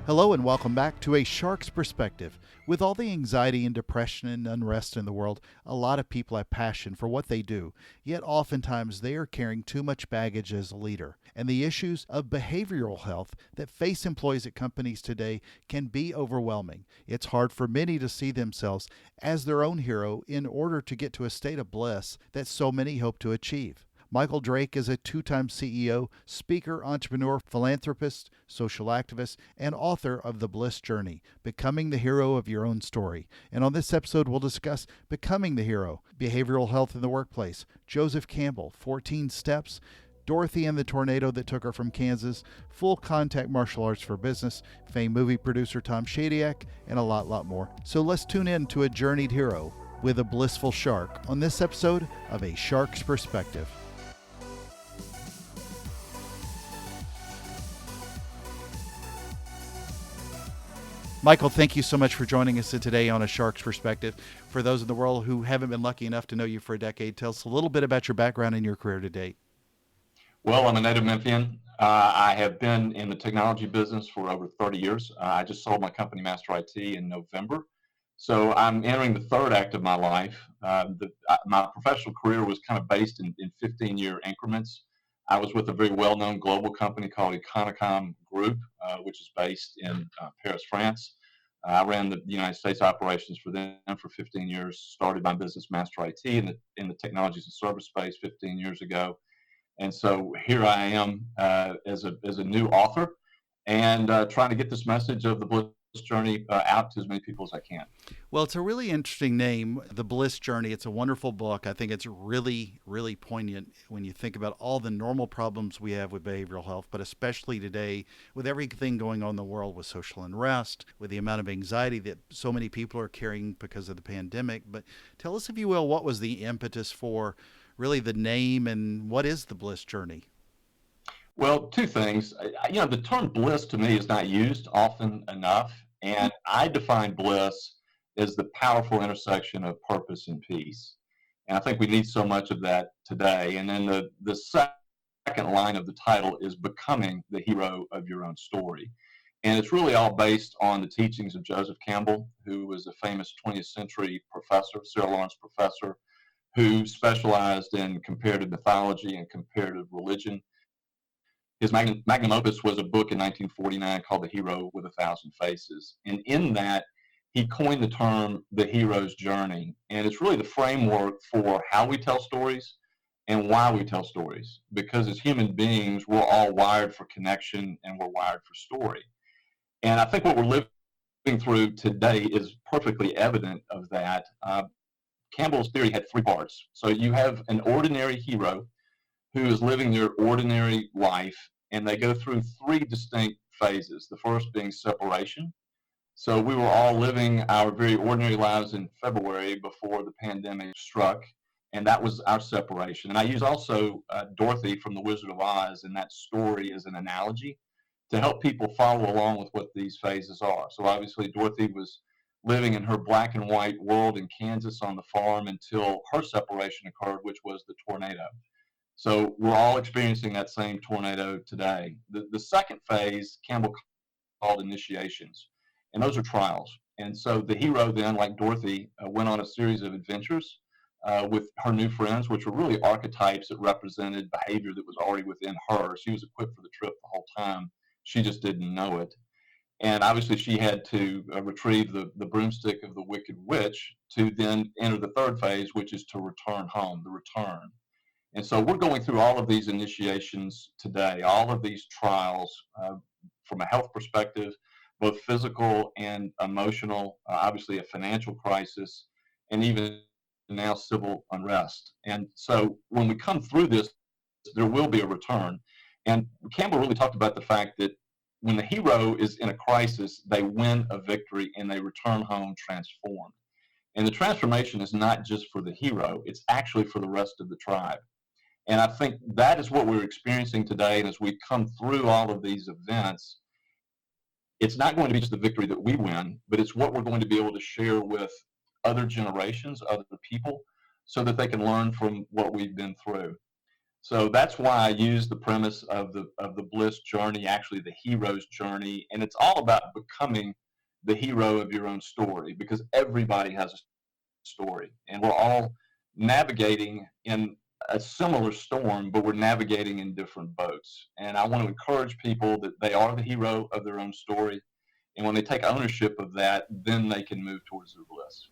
Hello and welcome back to A Shark's Perspective. With all the anxiety and depression and unrest in the world, a lot of people have passion for what they do, yet oftentimes they are carrying too much baggage as a leader. And the issues of behavioral health that face employees at companies today can be overwhelming. It's hard for many to see themselves as their own hero in order to get to a state of bliss that so many hope to achieve. Michael Drake is a two-time CEO, speaker, entrepreneur, philanthropist, social activist, and author of The Bliss Journey, Becoming the Hero of Your Own Story. And on this episode, we'll discuss becoming the hero, behavioral health in the workplace, Joseph Campbell, 14 steps, Dorothy and the tornado that took her from Kansas, full contact martial arts for business, famed movie producer Tom Shadyac, and a lot more. So let's tune in to a journeyed hero with a blissful shark on this episode of A Shark's Perspective. Michael, thank you so much for joining us today on A Shark's Perspective. For those in the world who haven't been lucky enough to know you for a decade, tell us a little bit about your background and your career to date. Well, I'm a native Memphian. I have been in the technology business for over 30 years. I just sold my company, Master IT, in November. So I'm entering the third act of my life. My professional career was kind of based in 15-year increments. I was with a very well-known global company called Econocom Group, which is based in Paris, France. I ran the United States operations for them for 15 years, started my business, Master IT, in the technologies and service space 15 years ago. And so here I am as a new author and trying to get this message of the Bliss Journey out to as many people as I can. Well, it's a really interesting name, The Bliss Journey. It's a wonderful book. I think it's really poignant when you think about all the normal problems we have with behavioral health, but especially today with everything going on in the world with social unrest, with the amount of anxiety that so many people are carrying because of the pandemic. But tell us, if you will, what was the impetus for really the name and what is The Bliss Journey? Well, two things. The term bliss to me is not used often enough. And I define bliss as the powerful intersection of purpose and peace. And I think we need so much of that today. And then the second line of the title is becoming the hero of your own story. And it's really all based on the teachings of Joseph Campbell, who was a famous 20th century professor, Sarah Lawrence professor, who specialized in comparative mythology and comparative religion. His magnum opus was a book in 1949 called The Hero with a Thousand Faces. And in that, he coined the term the hero's journey. And it's really the framework for how we tell stories and why we tell stories. Because as human beings, we're all wired for connection and we're wired for story. And I think what we're living through today is perfectly evident of that. Campbell's theory had three parts. So you have an ordinary hero who is living their ordinary life, and they go through three distinct phases. The first being separation. So we were all living our very ordinary lives in February before the pandemic struck, and that was our separation. And I use also Dorothy from The Wizard of Oz in that story as an analogy to help people follow along with what these phases are. So obviously Dorothy was living in her black and white world in Kansas on the farm until her separation occurred, which was the tornado. So we're all experiencing that same tornado today. The second phase, Campbell called initiations, and those are trials. And so the hero then, like Dorothy, went on a series of adventures with her new friends, which were really archetypes that represented behavior that was already within her. She was equipped for the trip the whole time. She just didn't know it. And obviously she had to retrieve the broomstick of the wicked witch to then enter the third phase, which is to return home, the return. And so we're going through all of these initiations today, all of these trials from a health perspective, both physical and emotional, obviously a financial crisis, and even now civil unrest. And so when we come through this, there will be a return. And Campbell really talked about the fact that when the hero is in a crisis, they win a victory and they return home transformed. And the transformation is not just for the hero, it's actually for the rest of the tribe. And I think that is what we're experiencing today. And as we come through all of these events, it's not going to be just the victory that we win, but it's what we're going to be able to share with other generations, other people, so that they can learn from what we've been through. So that's why I use the premise of the Bliss journey, actually the hero's journey, and it's all about becoming the hero of your own story because everybody has a story, and we're all navigating in a similar storm, but we're navigating in different boats. And I want to encourage people that they are the hero of their own story, and when they take ownership of that, then they can move towards their bliss.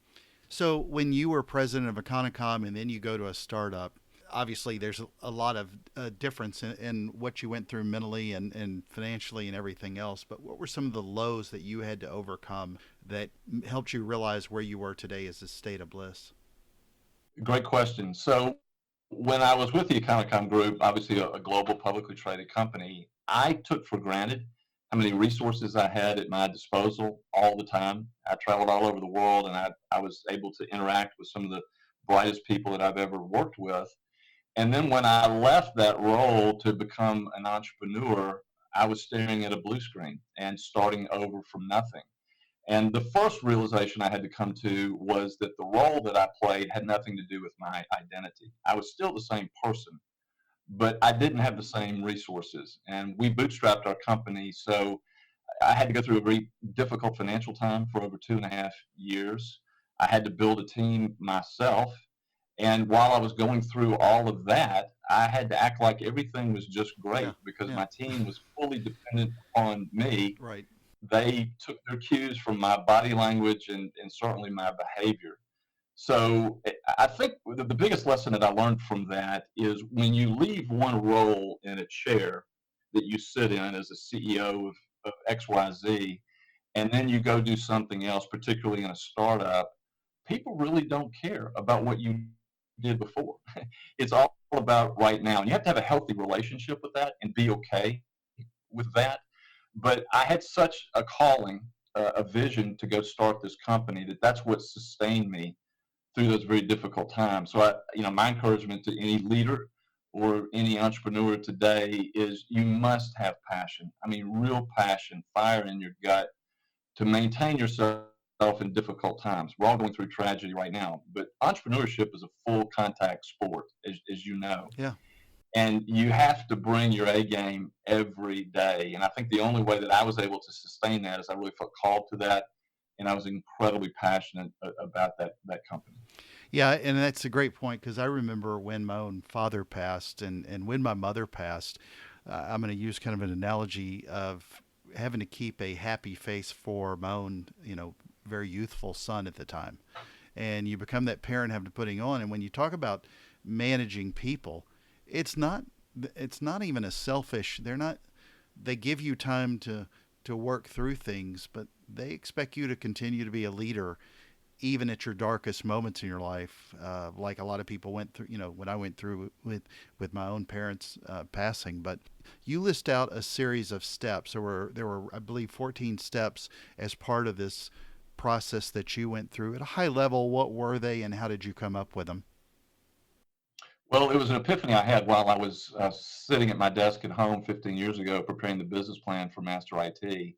So when you were president of Econocom and then you go to a startup, obviously there's a lot of difference in what you went through mentally and financially and everything else. But what were some of the lows that you had to overcome that helped you realize where you were today as a state of bliss? Great question. So when I was with the Econocom Group, obviously a global publicly traded company, I took for granted how many resources I had at my disposal all the time. I traveled all over the world, and I was able to interact with some of the brightest people that I've ever worked with. And then when I left that role to become an entrepreneur, I was staring at a blue screen and starting over from nothing. And the first realization I had to come to was that the role that I played had nothing to do with my identity. I was still the same person, but I didn't have the same resources. And we bootstrapped our company. So I had to go through a very difficult financial time for over 2.5 years. I had to build a team myself. And while I was going through all of that, I had to act like everything was just Yeah, great because yeah, my team was fully dependent upon me. right. They took their cues from my body language and certainly my behavior. So I think the biggest lesson that I learned from that is when you leave one role in a chair that you sit in as a CEO of XYZ, and then you go do something else, particularly in a startup, people really don't care about what you did before. It's all about right now. And you have to have a healthy relationship with that and be okay with that. But I had such a calling, a vision to go start this company that that's what sustained me through those very difficult times. So my encouragement to any leader or any entrepreneur today is you must have passion. I mean, real passion, fire in your gut to maintain yourself in difficult times. We're all going through tragedy right now, but entrepreneurship is a full contact sport, as you know. Yeah. And you have to bring your A game every day. And I think the only way that I was able to sustain that is I really felt called to that. And I was incredibly passionate about that company. Yeah, and that's a great point because I remember when my own father passed and when my mother passed. I'm going to use kind of an analogy of having to keep a happy face for my own, very youthful son at the time. And you become that parent having to putting on. And when you talk about managing people, it's not it's not even a selfish. They're not. They give you time to work through things, but they expect you to continue to be a leader even at your darkest moments in your life, like a lot of people went through, when I went through with my own parents passing. But you list out a series of steps. There were, I believe, 14 steps as part of this process that you went through. At a high level, what were they, and how did you come up with them? Well, it was an epiphany I had while I was sitting at my desk at home 15 years ago preparing the business plan for Master IT.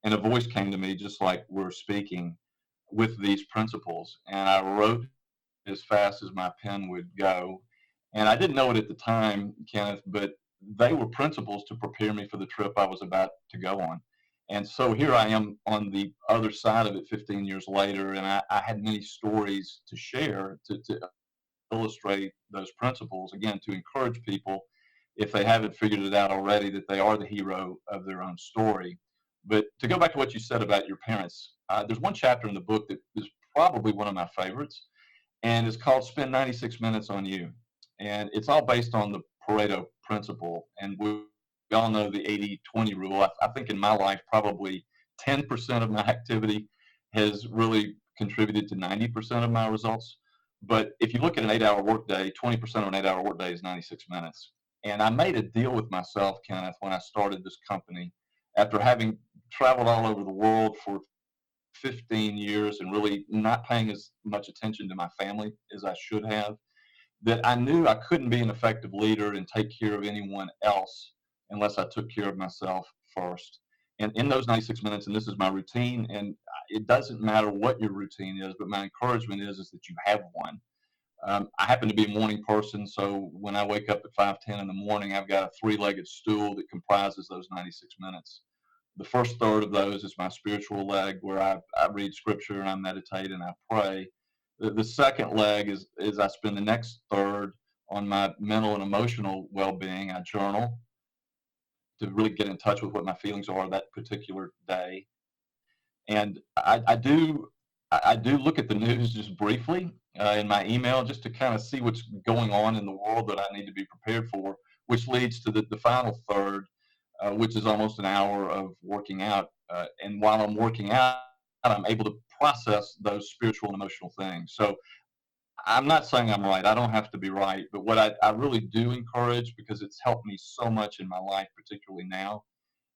And a voice came to me just like we're speaking with these principles. And I wrote as fast as my pen would go. And I didn't know it at the time, Kenneth, but they were principles to prepare me for the trip I was about to go on. And so here I am on the other side of it 15 years later, and I had many stories to share to illustrate those principles, again, to encourage people, if they haven't figured it out already, that they are the hero of their own story. But to go back to what you said about your parents, there's one chapter in the book that is probably one of my favorites, and it's called Spend 96 Minutes on You. And it's all based on the Pareto principle. And we all know the 80-20 rule. I think in my life, probably 10% of my activity has really contributed to 90% of my results. But if you look at an 8-hour workday, 20% of an 8-hour workday is 96 minutes. And I made a deal with myself, Kenneth, when I started this company after having traveled all over the world for 15 years and really not paying as much attention to my family as I should have, that I knew I couldn't be an effective leader and take care of anyone else unless I took care of myself first. And in those 96 minutes, and this is my routine, and it doesn't matter what your routine is, but my encouragement is that you have one. I happen to be a morning person, so when I wake up at 5:10 in the morning, I've got a three-legged stool that comprises those 96 minutes. The first third of those is my spiritual leg, where I read scripture and I meditate and I pray. The second leg is I spend the next third on my mental and emotional well-being. I journal to really get in touch with what my feelings are that particular day. And I do look at the news just briefly in my email just to kind of see what's going on in the world that I need to be prepared for, which leads to the final third, which is almost an hour of working out. And while I'm working out, I'm able to process those spiritual and emotional things. So I'm not saying I'm right. I don't have to be right. But what I really do encourage, because it's helped me so much in my life, particularly now,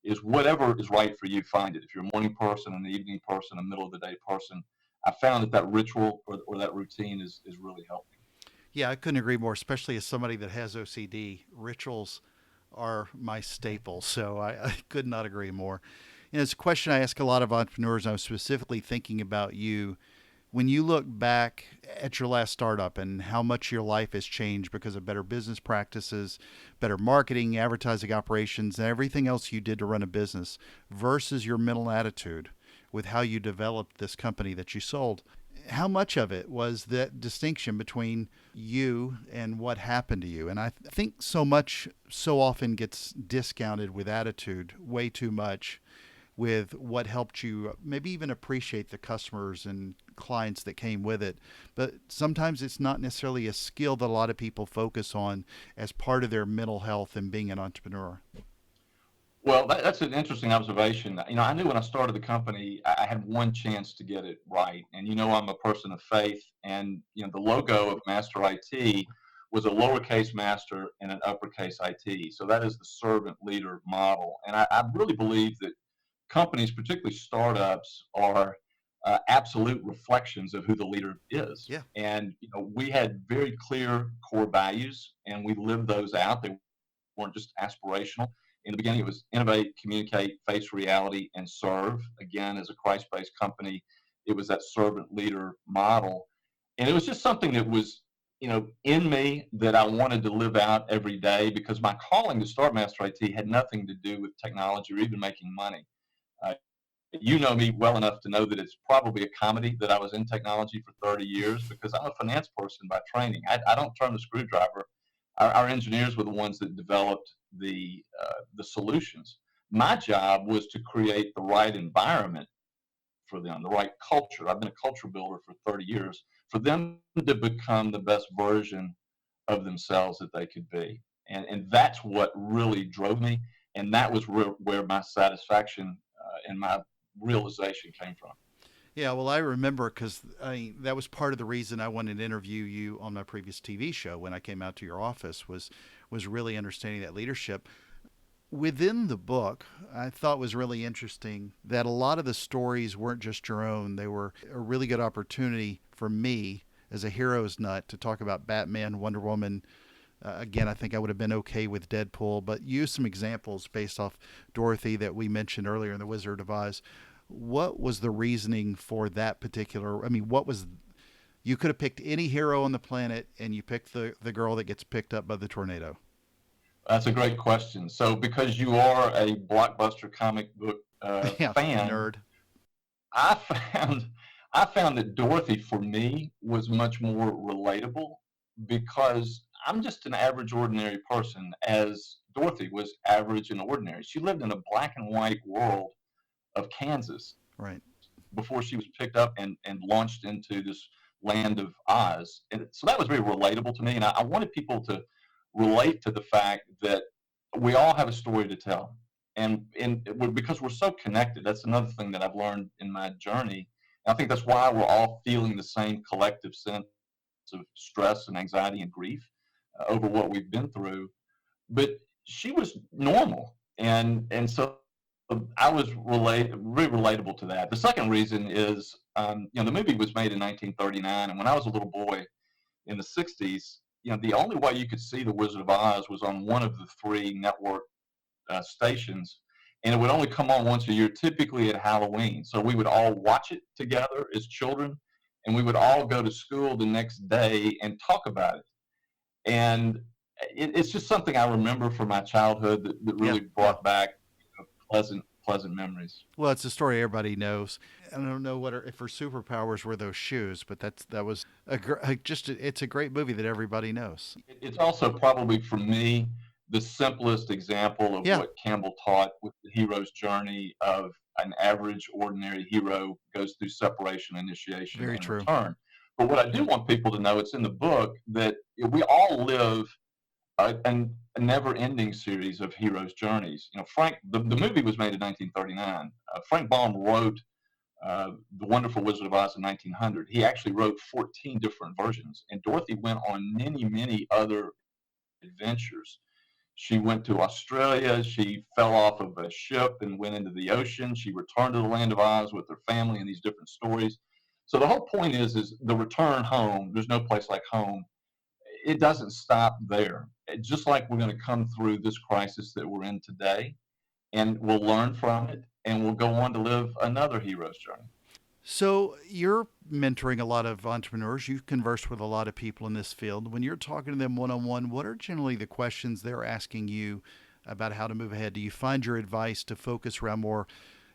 is whatever is right for you, find it. If you're a morning person, an evening person, a middle of the day person, I found that ritual or that routine is really helping. Yeah, I couldn't agree more, especially as somebody that has OCD. Rituals are my staple, so I could not agree more. And it's a question I ask a lot of entrepreneurs. I was specifically thinking about you. When you look back at your last startup and how much your life has changed because of better business practices, better marketing, advertising operations, and everything else you did to run a business versus your mental attitude with how you developed this company that you sold, how much of it was that distinction between you and what happened to you? And I think so much so often gets discounted with attitude way too much, with what helped you maybe even appreciate the customers and clients that came with it. But sometimes it's not necessarily a skill that a lot of people focus on as part of their mental health and being an entrepreneur. Well, that's an interesting observation. I knew when I started the company, I had one chance to get it right. And I'm a person of faith, and the logo of Master IT was a lowercase master and an uppercase IT. So that is the servant leader model. And I really believe that companies, particularly startups, are absolute reflections of who the leader is. Yeah. And we had very clear core values, and we lived those out. They weren't just aspirational. In the beginning, it was innovate, communicate, face reality, and serve. Again, as a Christ-based company, it was that servant leader model, and it was just something that was in me that I wanted to live out every day, because my calling to start Master IT had nothing to do with technology or even making money. Uh, you know me well enough to know that it's probably a comedy that I was in technology for 30 years, because I'm a finance person by training. I don't turn the screwdriver. Our engineers were the ones that developed the solutions. My job was to create the right environment for them, the right culture. I've been a culture builder for 30 years, for them to become the best version of themselves that they could be. And that's what really drove me. And that was where my satisfaction and my realization came from. Yeah, well, I remember because that was part of the reason I wanted to interview you on my previous TV show when I came out to your office was really understanding that leadership. Within the book, I thought was really interesting that a lot of the stories weren't just your own. They were a really good opportunity for me as a hero's nut to talk about Batman, Wonder Woman. Again, I think I would have been okay with Deadpool, but use some examples based off Dorothy that we mentioned earlier in The Wizard of Oz. What was the reasoning for that particular? I mean, what was you could have picked any hero on the planet, and you picked the girl that gets picked up by the tornado. That's a great question. So, because you are a blockbuster comic book Yeah, fan, nerd. I found I found that Dorothy for me was much more relatable, because I'm just an average ordinary person, as Dorothy was average and ordinary. She lived in a black and white world of Kansas Right. before she was picked up and launched into this land of Oz. And so that was very relatable to me. And I wanted people to relate to the fact that we all have a story to tell. And because we're so connected, that's another thing that I've learned in my journey. And I think that's why we're all feeling the same collective sense of stress and anxiety and grief over what we've been through. But she was normal. And so I was really relatable to that. The second reason is, the movie was made in 1939, and when I was a little boy in the 60s, the only way you could see The Wizard of Oz was on one of the three network stations, and it would only come on once a year, typically at Halloween. So we would all watch it together as children, and we would all go to school the next day and talk about it. And it's just something I remember from my childhood that Yeah, really yeah. brought back pleasant memories. Well, it's a story everybody knows. I don't know if her superpowers were those shoes, but that was it's a great movie that everybody knows. It's also probably for me the simplest example of Yeah, what Campbell taught with the hero's journey of an average, ordinary hero goes through separation, initiation, very and true. return. But what I do want people to know, it's in the book, that we all live a never-ending series of heroes' journeys. The movie was made in 1939. Frank Baum wrote The Wonderful Wizard of Oz in 1900. He actually wrote 14 different versions, and Dorothy went on many, many other adventures. She went to Australia. She fell off of a ship and went into the ocean. She returned to the land of Oz with her family and these different stories. So the whole point is the return home. There's no place like home. It doesn't stop there. Just like we're going to come through this crisis that we're in today, and we'll learn from it, and we'll go on to live another hero's journey. So you're mentoring a lot of entrepreneurs. You've conversed with a lot of people in this field. When you're talking to them one on one, what are generally the questions they're asking you about how to move ahead? Do you find your advice to focus around more,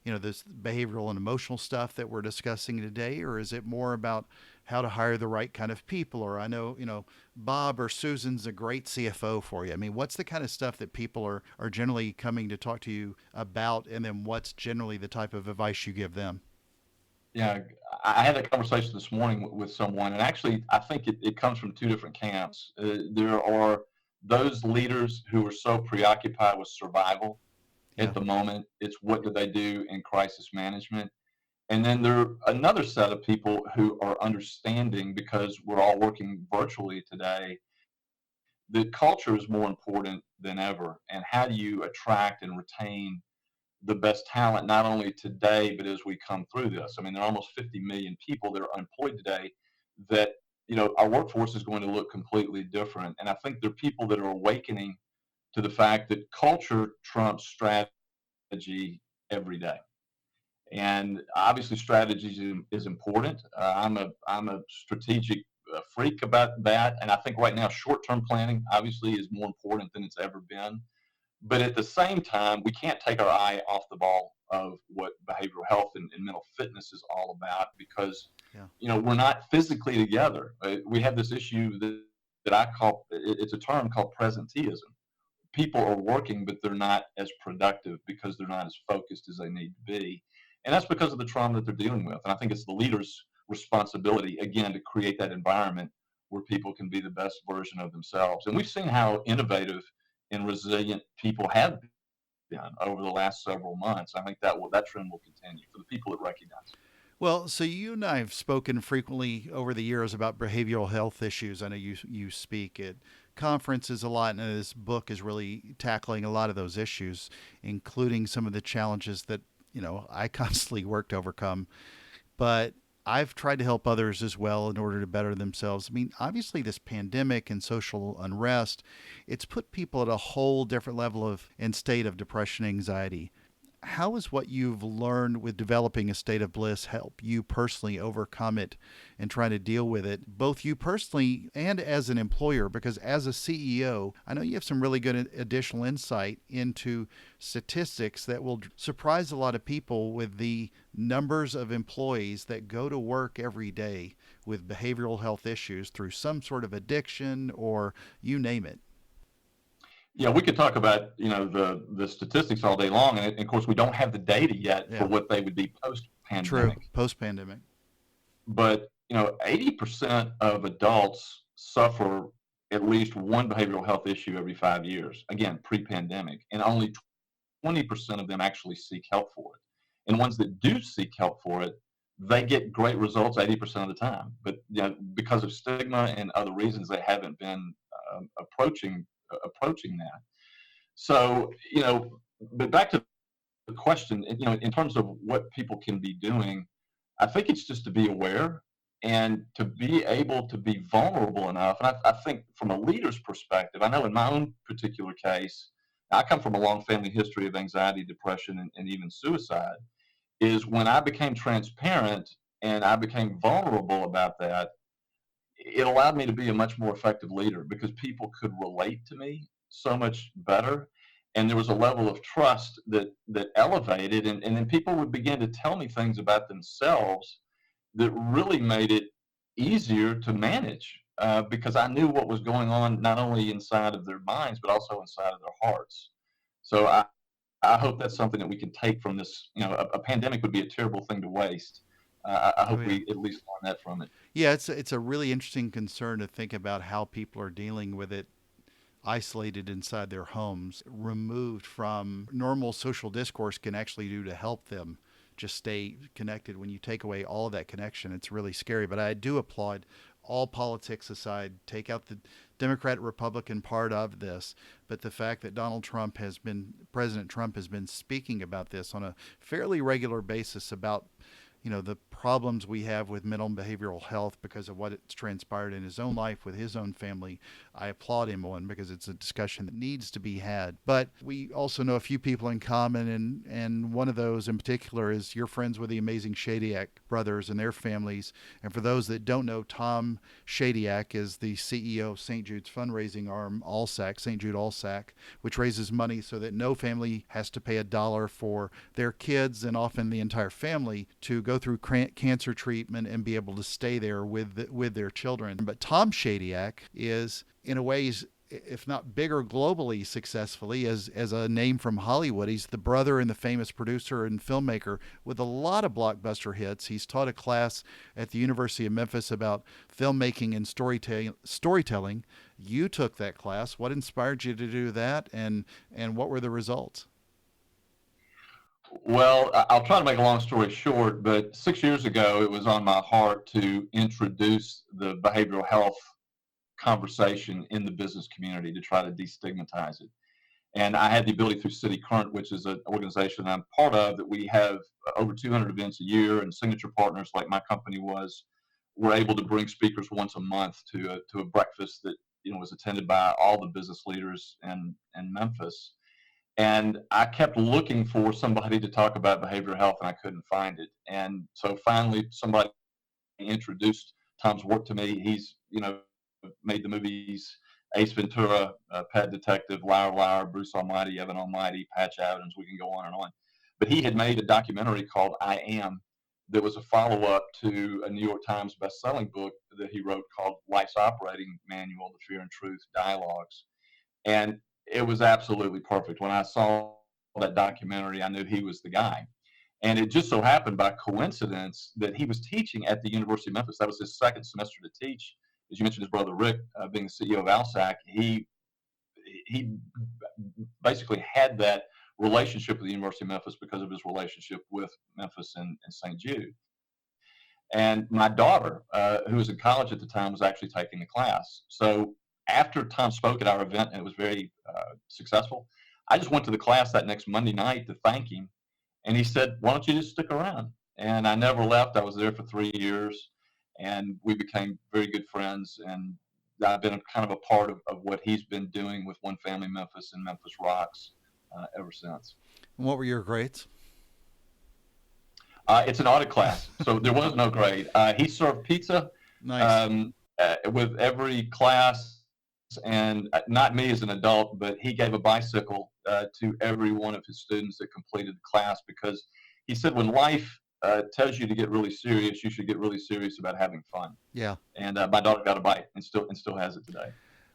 this behavioral and emotional stuff that we're discussing today, or is it more about how to hire the right kind of people? Or I know, Bob or Susan's a great CFO for you. I mean, what's the kind of stuff that people are generally coming to talk to you about, and then what's generally the type of advice you give them? Yeah, I had a conversation this morning with someone, and actually, I think it comes from two different camps. There are those leaders who are so preoccupied with survival Yeah. at the moment. It's what do they do in crisis management? And then there are another set of people who are understanding, because we're all working virtually today, that culture is more important than ever. And how do you attract and retain the best talent, not only today, but as we come through this? I mean, there are almost 50 million people that are unemployed today that, our workforce is going to look completely different. And I think there are people that are awakening to the fact that culture trumps strategy every day. And obviously, strategy is important. I'm a strategic freak about that, and I think right now short-term planning obviously is more important than it's ever been. But at the same time, we can't take our eye off the ball of what behavioral health and mental fitness is all about, because Yeah. we're not physically together. We have this issue that I call, it's a term called presenteeism. People are working, but they're not as productive because they're not as focused as they need to be. And that's because of the trauma that they're dealing with. And I think it's the leader's responsibility, again, to create that environment where people can be the best version of themselves. And we've seen how innovative and resilient people have been over the last several months. I think that trend will continue for the people that recognize it. Well, so you and I have spoken frequently over the years about behavioral health issues. I know you speak at conferences a lot, and this book is really tackling a lot of those issues, including some of the challenges that I constantly work to overcome. But I've tried to help others as well in order to better themselves. I mean, obviously, this pandemic and social unrest, it's put people at a whole different level of and state of depression, anxiety. How has what you've learned with developing a state of bliss help you personally overcome it and try to deal with it, both you personally and as an employer? Because as a CEO, I know you have some really good additional insight into statistics that will surprise a lot of people with the numbers of employees that go to work every day with behavioral health issues through some sort of addiction or you name it. Yeah, we could talk about the statistics all day long, and of course we don't have the data yet for Yeah, what they would be post true. pandemic. Post pandemic. But 80% of adults suffer at least one behavioral health issue every 5 years. Again, pre-pandemic, and only 20% of them actually seek help for it. And ones that do seek help for it, they get great results 80% of the time. But because of stigma and other reasons, they haven't been approaching that. So but back to the question, in terms of what people can be doing, I think it's just to be aware and to be able to be vulnerable enough. And I think from a leader's perspective, I know in my own particular case, I come from a long family history of anxiety, depression, and even suicide. Is when I became transparent and I became vulnerable about that, it allowed me to be a much more effective leader because people could relate to me so much better. And there was a level of trust that elevated, and then people would begin to tell me things about themselves that really made it easier to manage because I knew what was going on not only inside of their minds but also inside of their hearts. So I hope that's something that we can take from this. A pandemic would be a terrible thing to waste. I Oh hope yeah. we at least learn that from it. Yeah, it's a really interesting concern to think about how people are dealing with it isolated inside their homes, removed from normal social discourse can actually do to help them just stay connected. When you take away all of that connection, it's really scary. But I do applaud, all politics aside, take out the Democrat Republican part of this, but the fact that President Trump has been speaking about this on a fairly regular basis about the problems we have with mental and behavioral health because of what it's transpired in his own life with his own family. I applaud him on because it's a discussion that needs to be had. But we also know a few people in common, and one of those in particular is you're friends with the amazing Shadyac brothers and their families. And for those that don't know, Tom Shadyac is the CEO of St. Jude's fundraising arm, ALSAC, St. Jude ALSAC, which raises money so that no family has to pay a dollar for their kids and often the entire family to go through cancer treatment and be able to stay there with their children. But Tom Shadyac is, in a way, if not bigger globally successfully as a name from Hollywood. He's the brother and the famous producer and filmmaker with a lot of blockbuster hits. He's taught a class at the University of Memphis about filmmaking and storytelling. You took that class. What inspired you to do that, and what were the results? Well, I'll try to make a long story short, but 6 years ago, it was on my heart to introduce the behavioral health conversation in the business community to try to destigmatize it. And I had the ability through City Current, which is an organization I'm part of, that we have over 200 events a year, and signature partners like my company was, were able to bring speakers once a month to a breakfast that was attended by all the business leaders in Memphis. And I kept looking for somebody to talk about behavioral health, and I couldn't find it. And so finally, somebody introduced Tom's work to me. He's made the movies Ace Ventura, Pet Detective, Liar Liar, Bruce Almighty, Evan Almighty, Patch Adams. We can go on and on. But he had made a documentary called I Am that was a follow up to a New York Times best-selling book that he wrote called Life's Operating Manual: The Fear and Truth Dialogues. And it was absolutely perfect. When I saw that documentary, I knew he was the guy. And it just so happened by coincidence that he was teaching at the University of Memphis. That was his second semester to teach. As you mentioned, his brother Rick, being the CEO of ALSAC, he basically had that relationship with the University of Memphis because of his relationship with Memphis and St. Jude. And my daughter, who was in college at the time, was actually taking the class. So after Tom spoke at our event and it was very successful, I just went to the class that next Monday night to thank him. And he said, "Why don't you just stick around?" And I never left. I was there for 3 years, and we became very good friends. And I've been kind of a part of what he's been doing with One Family Memphis and Memphis Rocks ever since. And what were your grades? It's an audit class, so there was no grade. He served pizza Nice. with every class, and not me as an adult, but he gave a bicycle to every one of his students that completed the class because he said when life tells you to get really serious, you should get really serious about having fun. Yeah. And my daughter got a bite and still has it today.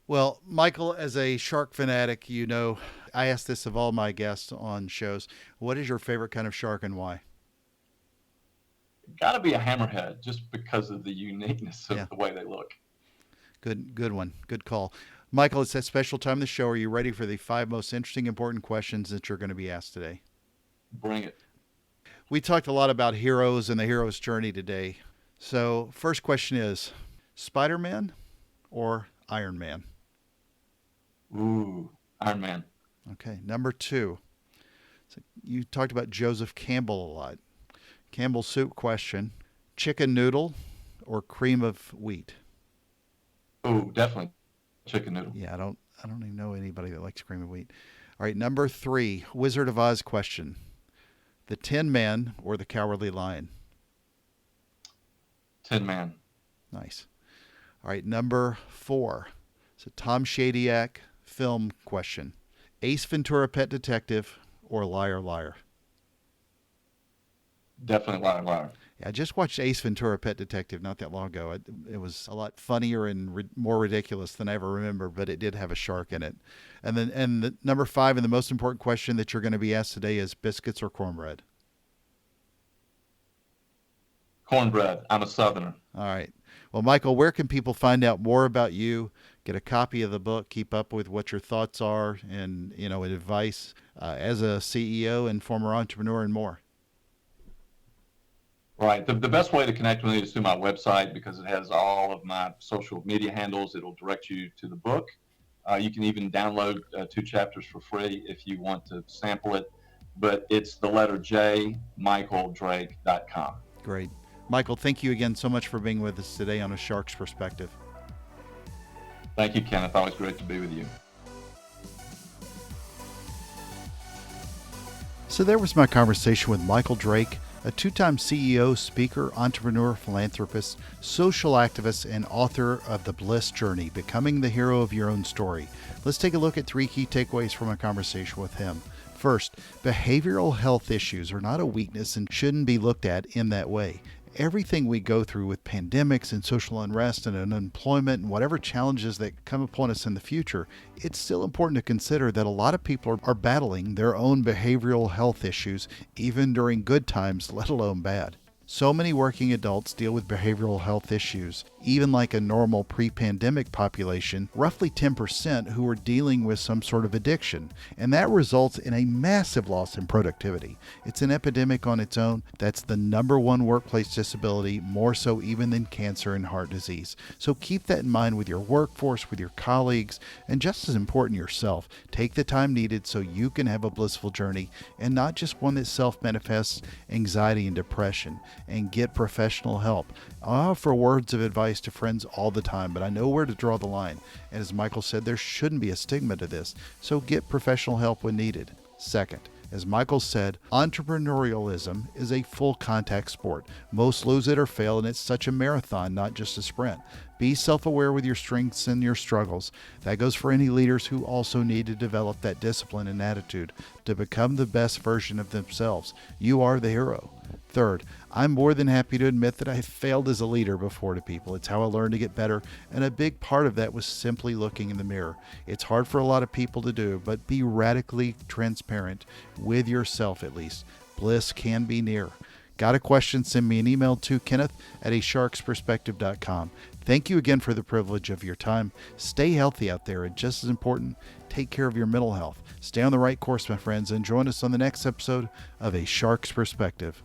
Well, Michael, as a shark fanatic, I ask this of all my guests on shows. What is your favorite kind of shark and why? Got to be a hammerhead just because of the uniqueness of Yeah. the way they look. Good one. Good call. Michael, it's that special time of the show. Are you ready for the 5 most interesting, important questions that you're going to be asked today? Bring it. We talked a lot about heroes and the hero's journey today. So, first question is Spider-Man or Iron Man? Ooh, Iron Man. Okay. Number 2. So you talked about Joseph Campbell a lot. Campbell soup question: chicken noodle or cream of wheat? Ooh, definitely chicken noodle. Yeah, I don't even know anybody that likes cream of wheat. All right, number 3, Wizard of Oz question: the Tin Man or the Cowardly Lion? Tin Man. Nice. All right, number 4. It's a Tom Shadyac film question. Ace Ventura, Pet Detective, or Liar Liar? Definitely Liar Liar. Yeah, I just watched Ace Ventura, Pet Detective not that long ago. It was a lot funnier and more ridiculous than I ever remember, but it did have a shark in it. And the number 5 and the most important question that you're going to be asked today is biscuits or cornbread? Cornbread. I'm a Southerner. All right. Well, Michael, where can people find out more about you, get a copy of the book, keep up with what your thoughts are, and advice as a CEO and former entrepreneur and more? Right. The best way to connect with me is through my website because it has all of my social media handles. It'll direct you to the book. You can even download 2 chapters for free if you want to sample it. But it's the letter J, michaeldrake.com. Great. Michael, thank you again so much for being with us today on A Shark's Perspective. Thank you, Kenneth. Always great to be with you. So there was my conversation with Michael Drake, a 2-time CEO, speaker, entrepreneur, philanthropist, social activist, and author of The Bliss Journey, Becoming the Hero of Your Own Story. Let's take a look at 3 key takeaways from a conversation with him. First, behavioral health issues are not a weakness and shouldn't be looked at in that way. Everything we go through with pandemics and social unrest and unemployment and whatever challenges that come upon us in the future, it's still important to consider that a lot of people are battling their own behavioral health issues even during good times, let alone bad. So many working adults deal with behavioral health issues, even like a normal pre-pandemic population, roughly 10% who are dealing with some sort of addiction, and that results in a massive loss in productivity. It's an epidemic on its own. That's the number 1 workplace disability, more so even than cancer and heart disease. So keep that in mind with your workforce, with your colleagues, and just as important, yourself. Take the time needed so you can have a blissful journey and not just one that self-manifests anxiety and depression. And get professional help. I offer words of advice to friends all the time, but I know where to draw the line. And as Michael said, there shouldn't be a stigma to this, so get professional help when needed. Second, as Michael said, entrepreneurialism is a full contact sport. Most lose it or fail, and it's such a marathon, not just a sprint. Be self-aware with your strengths and your struggles. That goes for any leaders who also need to develop that discipline and attitude to become the best version of themselves. You are the hero. Third, I'm more than happy to admit that I failed as a leader before to people. It's how I learned to get better, and a big part of that was simply looking in the mirror. It's hard for a lot of people to do, but be radically transparent with yourself at least. Bliss can be near. Got a question? Send me an email to kenneth@asharksperspective.com. Thank you again for the privilege of your time. Stay healthy out there, and just as important, take care of your mental health. Stay on the right course, my friends, and join us on the next episode of A Shark's Perspective.